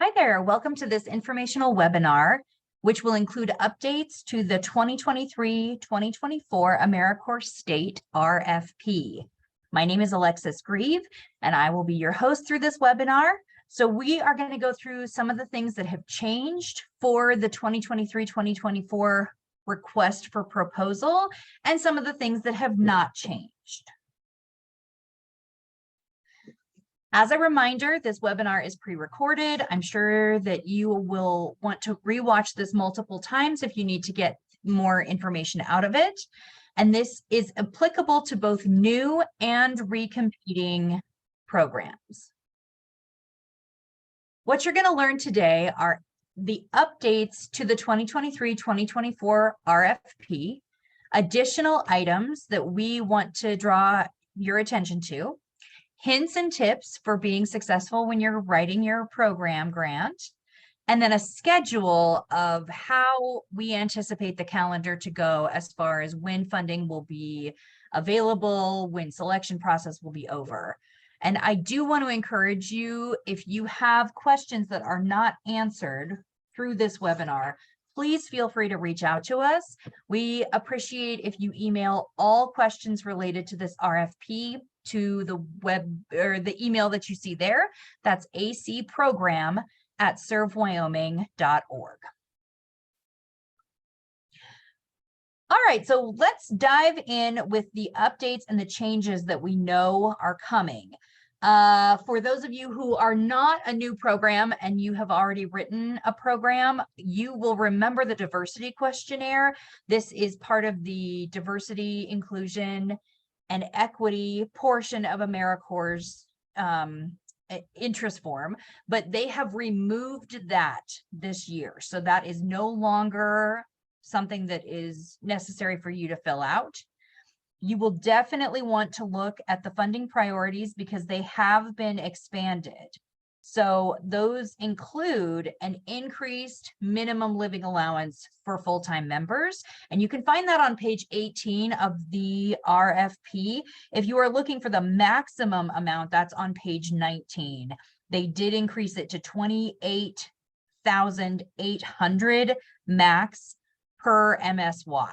Hi there, welcome to this informational webinar, which will include updates to the 2023-2024 AmeriCorps State RFP. My name is Alexis Grieve, and I will be your host through this webinar. So we are going to go through some of the things that have changed for the 2023-2024 request for proposal, and some of the things that have not changed. As a reminder, this webinar is pre-recorded. I'm sure that you will want to rewatch this multiple times if you need to get more information out of it. And this is applicable to both new and recompeting programs. What you're going to learn today are the updates to the 2023-2024 RFP, additional items that we want to draw your attention to, hints and tips for being successful when you're writing your program grant, and then a schedule of how we anticipate the calendar to go as far as when funding will be available, when selection process will be over. And I do want to encourage you, if you have questions that are not answered through this webinar, please feel free to reach out to us. We appreciate if you email all questions related to this RFP to the web or the email that you see there. That's acprogram@servewyoming.org. All right, so let's dive in with the updates and the changes that we know are coming. For those of you who are not a new program and you have already written a program, you will remember the diversity questionnaire. This is part of the diversity, inclusion, and equity portion of AmeriCorps' interest form, but they have removed that this year. So that is no longer something that is necessary for you to fill out. You will definitely want to look at the funding priorities because they have been expanded. So those include an increased minimum living allowance for full-time members. And you can find that on page 18 of the RFP. If you are looking for the maximum amount, that's on page 19. They did increase it to $28,800 max per MSY.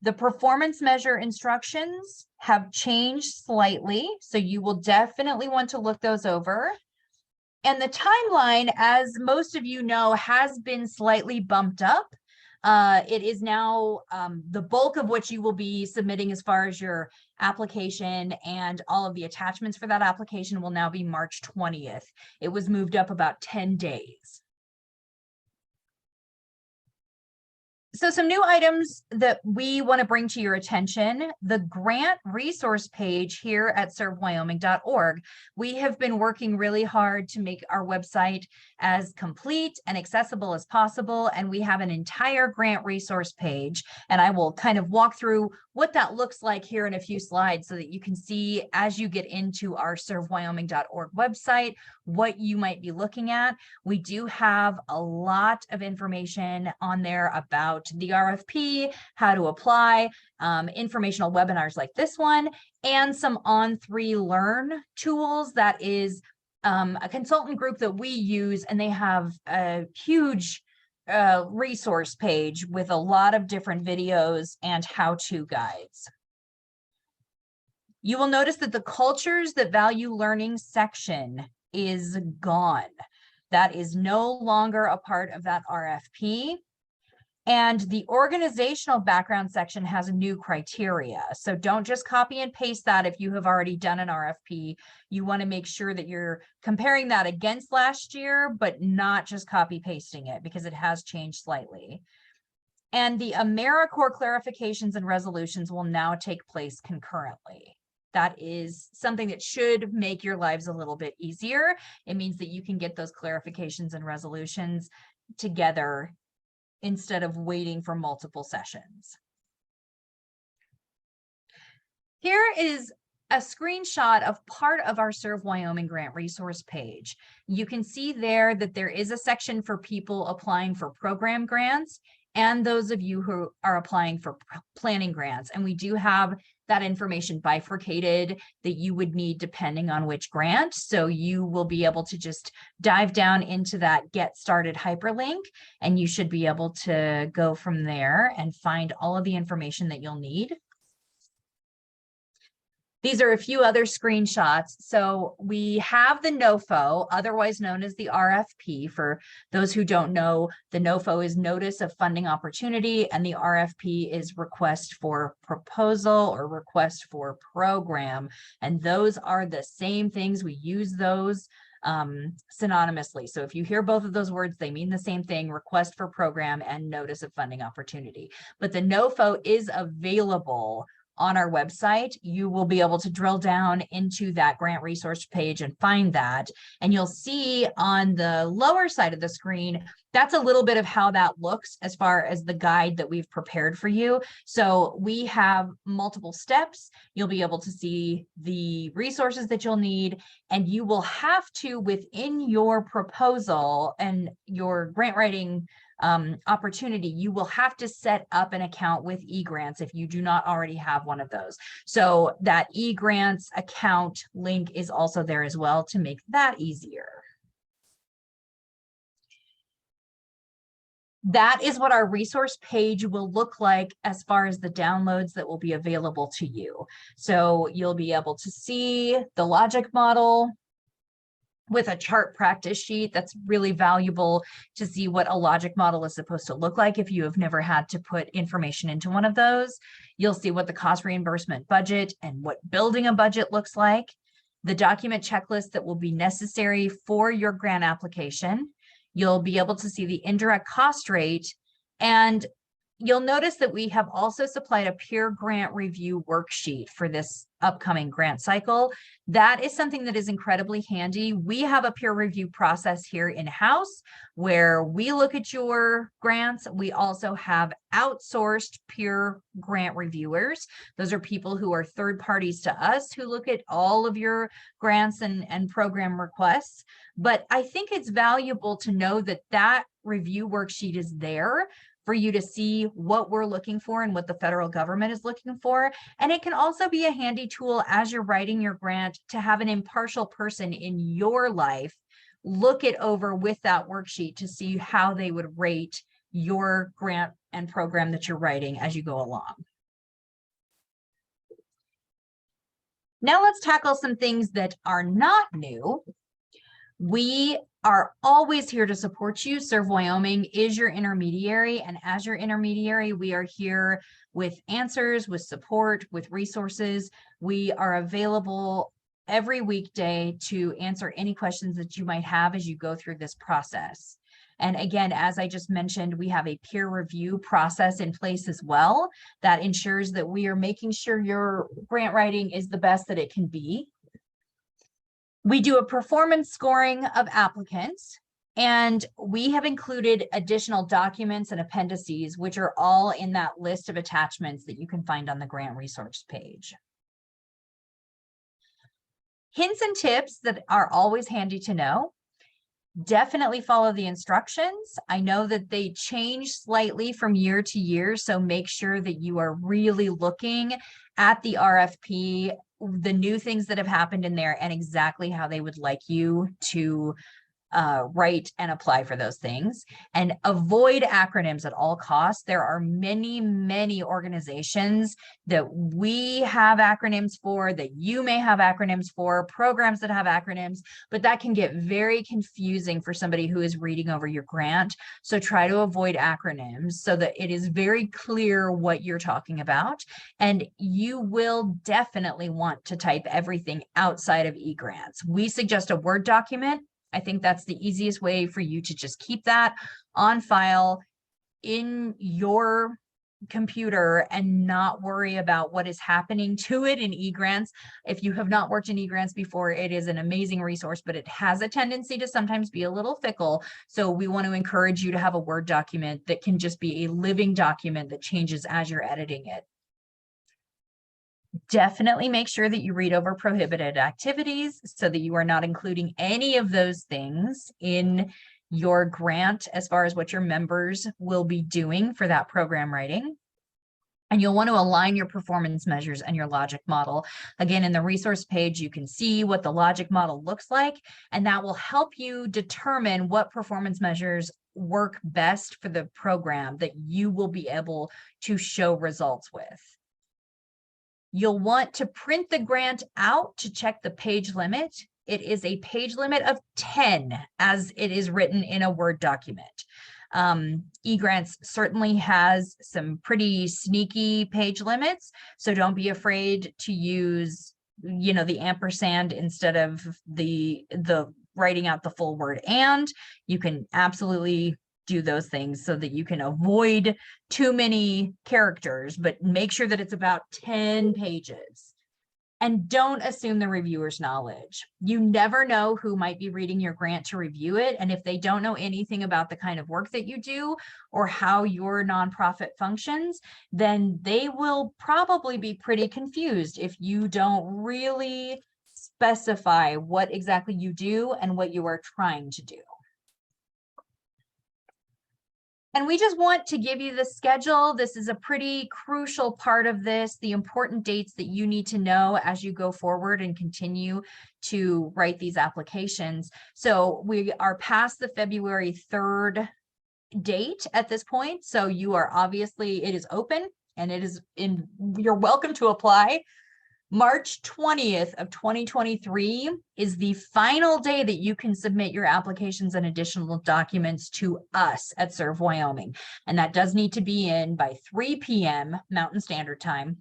The performance measure instructions have changed slightly, so you will definitely want to look those over. And the timeline, as most of you know, has been slightly bumped up. It is now the bulk of what you will be submitting as far as your application and all of the attachments for that application will now be March 20th. It was moved up about 10 days. So some new items that we want to bring to your attention, the grant resource page here at ServeWyoming.org. We have been working really hard to make our website as complete and accessible as possible, and we have an entire grant resource page, and I will kind of walk through what that looks like here in a few slides so that you can see as you get into our ServeWyoming.org website what you might be looking at. We do have a lot of information on there about the RFP, how to apply, informational webinars like this one, and some On3 Learn tools. That is a consultant group that we use, and they have a huge resource page with a lot of different videos and how-to guides. You will notice that the cultures that value learning section is gone. That is no longer a part of that RFP. And the organizational background section has a new criteria. So don't just copy and paste that if you have already done an RFP. You want to make sure that you're comparing that against last year, but not just copy pasting it because it has changed slightly. And the AmeriCorps clarifications and resolutions will now take place concurrently. That is something that should make your lives a little bit easier. It means that you can get those clarifications and resolutions together instead of waiting for multiple sessions. Here is a screenshot of part of our Serve Wyoming grant resource page. You can see there that there is a section for people applying for program grants and those of you who are applying for planning grants. And we do have that information bifurcated that you would need depending on which grant. So you will be able to just dive down into that Get Started hyperlink, and you should be able to go from there and find all of the information that you'll need. These are a few other screenshots. So we have the NOFO, otherwise known as the RFP. For those who don't know, the NOFO is Notice of Funding Opportunity, and the RFP is Request for Proposal or Request for Program. And those are the same things. We use those synonymously. So if you hear both of those words, they mean the same thing: Request for Program and Notice of Funding Opportunity. But the NOFO is available on our website. You will be able to drill down into that grant resource page and find that. And you'll see on the lower side of the screen, that's a little bit of how that looks as far as the guide that we've prepared for you. So we have multiple steps. You'll be able to see the resources that you'll need, and you will have to, within your proposal and your grant writing opportunity, you will have to set up an account with eGrants if you do not already have one of those. So that eGrants account link is also there as well to make that easier. That is what our resource page will look like as far as the downloads that will be available to you. So you'll be able to see the logic model with a chart practice sheet. That's really valuable to see what a logic model is supposed to look like if you have never had to put information into one of those. You'll see what the cost reimbursement budget and what building a budget looks like, the document checklist that will be necessary for your grant application. You'll be able to see the indirect cost rate, and you'll notice that we have also supplied a peer grant review worksheet for this upcoming grant cycle. That is something that is incredibly handy. We have a peer review process here in-house where we look at your grants. We also have outsourced peer grant reviewers. Those are people who are third parties to us who look at all of your grants and program requests. But I think it's valuable to know that that review worksheet is there for you to see what we're looking for and what the federal government is looking for. And it can also be a handy tool as you're writing your grant to have an impartial person in your life look it over with that worksheet to see how they would rate your grant and program that you're writing as you go along. Now let's tackle some things that are not new. We are always here to support you. ServeWyoming is your intermediary, and as your intermediary, we are here with answers, with support, with resources. We are available every weekday to answer any questions that you might have as you go through this process. And again, as I just mentioned, we have a peer review process in place as well that ensures that we are making sure your grant writing is the best that it can be. We do a performance scoring of applicants, and we have included additional documents and appendices, which are all in that list of attachments that you can find on the grant resource page. Hints and tips that are always handy to know. Definitely follow the instructions. I know that they change slightly from year to year, so make sure that you are really looking at the RFP, the new things that have happened in there, and exactly how they would like you to write and apply for those things. And avoid acronyms at all costs. There are many, many organizations that we have acronyms for, that you may have acronyms for, programs that have acronyms, but that can get very confusing for somebody who is reading over your grant. So try to avoid acronyms so that it is very clear what you're talking about. And you will definitely want to type everything outside of eGrants. We suggest a Word document. I think that's the easiest way for you to just keep that on file in your computer and not worry about what is happening to it in eGrants. If you have not worked in eGrants before, it is an amazing resource, but it has a tendency to sometimes be a little fickle. So we want to encourage you to have a Word document that can just be a living document that changes as you're editing it. Definitely make sure that you read over prohibited activities so that you are not including any of those things in your grant as far as what your members will be doing for that program writing. And you'll want to align your performance measures and your logic model. Again, in the resource page, you can see what the logic model looks like, and that will help you determine what performance measures work best for the program that you will be able to show results with. You'll want to print the grant out to check the page limit. It is a page limit of 10 as it is written in a Word document. eGrants certainly has some pretty sneaky page limits, so don't be afraid to use, you know, the ampersand instead of the writing out the full word. And you can absolutely do those things so that you can avoid too many characters, but make sure that it's about 10 pages. And don't assume the reviewer's knowledge. You never know who might be reading your grant to review it. And if they don't know anything about the kind of work that you do or how your nonprofit functions, then they will probably be pretty confused if you don't really specify what exactly you do and what you are trying to do. And we just want to give you the schedule. This is a pretty crucial part of this, the important dates that you need to know as you go forward and continue to write these applications. So we are past the February 3rd date at this point. So you are obviously, it is open and it is in, you're welcome to apply. March 20th of 2023 is the final day that you can submit your applications and additional documents to us at ServeWyoming. And that does need to be in by 3 p.m. Mountain Standard Time.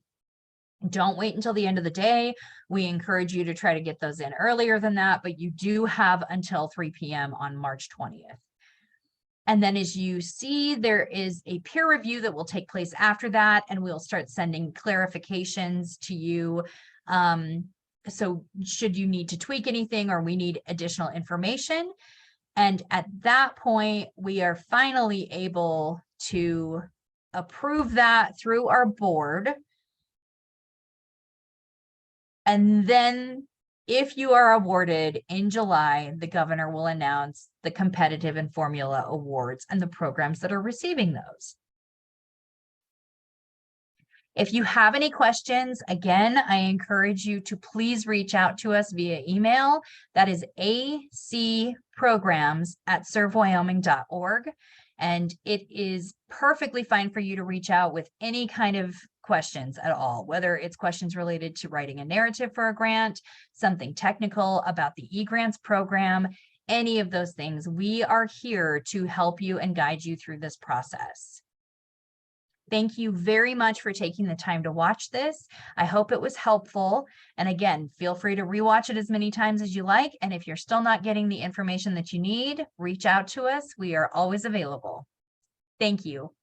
Don't wait until the end of the day. We encourage you to try to get those in earlier than that, but you do have until 3 p.m. on March 20th. And then as you see, there is a peer review that will take place after that, and we'll start sending clarifications to you. So should you need to tweak anything or we need additional information. And at that point, we are finally able to approve that through our board. And then if you are awarded in July, the governor will announce the competitive and formula awards and the programs that are receiving those. If you have any questions, again, I encourage you to please reach out to us via email. That is acprograms@servewyoming.org. And it is perfectly fine for you to reach out with any kind of questions at all, whether it's questions related to writing a narrative for a grant, something technical about the eGrants program, any of those things. We are here to help you and guide you through this process. Thank you very much for taking the time to watch this. I hope it was helpful. And again, feel free to rewatch it as many times as you like. And if you're still not getting the information that you need, reach out to us. We are always available. Thank you.